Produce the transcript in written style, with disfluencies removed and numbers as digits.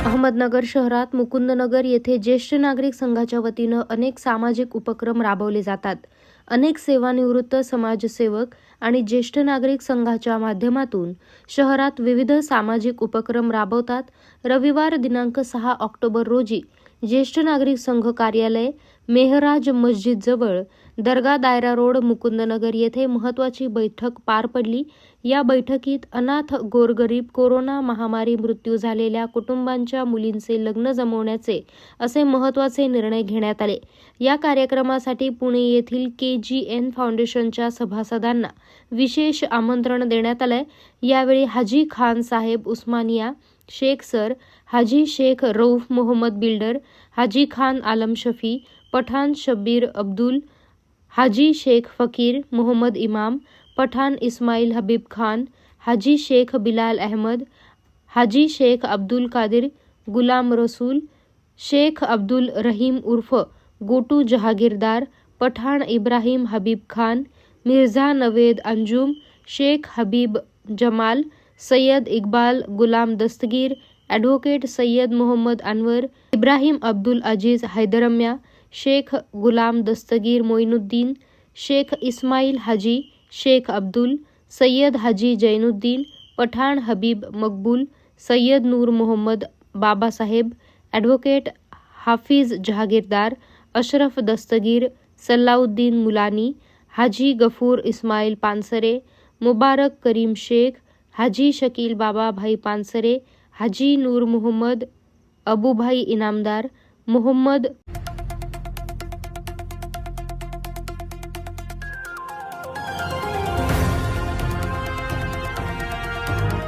अहमदनगर शहरात मुकुंदनगर येथे ज्येष्ठ नागरिक संघाच्या वतीनं अनेक सामाजिक उपक्रम राबवले जातात. अनेक सेवानिवृत्त समाजसेवक आणि ज्येष्ठ नागरिक संघाच्या माध्यमातून शहरात विविध सामाजिक उपक्रम राबवतात. रविवार दिनांक 6 ऑक्टोबर रोजी ज्येष्ठ नागरिक संघ कार्यालय, मेहराज मस्जिद जवळ, दर्गा दायरा रोड, मुकुंदनगर येथे महत्त्वाची बैठक पार पडली. या बैठकीत अनाथ, गोरगरीब, कोरोना महामारी मृत्यू झालेल्या कुटुंबांच्या मुलींचे लग्न जमवण्याचे असे महत्त्वाचे निर्णय घेण्यात आले. या कार्यक्रमासाठी पुणे येथील KGN फाउंडेशनच्या सभासदांना विशेष आमंत्रण देण्यात आले. यावेळी हाजी खान साहेब उस्मानिया, शेख सर, हाजी शेख रऊफ मोहम्मद बिल्डर, हाजी खान आलम शफी, पठाण शब्बीर अब्दुल, हाजी शेख फकीर मोहम्मद इमाम, पठाण इस्माईल हबीब खान, हाजी शेख बिलाल अहमद, हाजी शेख अब्दुल कादिर गुलाम रसूल, शेख अब्दुल रहीम उर्फ गोटू जहागीरदार, पठाण इब्राहिम हबीब खान, मिर्झा नवेद अंजुम, शेख हबीब जमाल, सय्यद इक्बाल गुलाम दस्तगीर, ॲडव्होकेट सय्यद मोहम्मद अनवर, इब्राहिम अब्दुल अजीज हैदरम्या, शेख गुलाम दस्तगीर मोइनुद्दीन, शेख इस्माईल हाजी, शेख अब्दुल, सय्यद हाजी जैनुद्दीन, पठाण हबीब मकबूल, सय्यद नूर मोहम्मद बाबासाहेब, ॲडव्होकेट हाफिज जहागीरदार, अशरफ दस्तगीर, सल्लाउद्दीन मुलानी, हाजी गफूर इस्माईल पानसरे, मुबारक करीम शेख, हाजी शकील बाबा भाई पानसरे, हाजी नूर मोहम्मद, अबूभाई इनामदार, मोहम्मद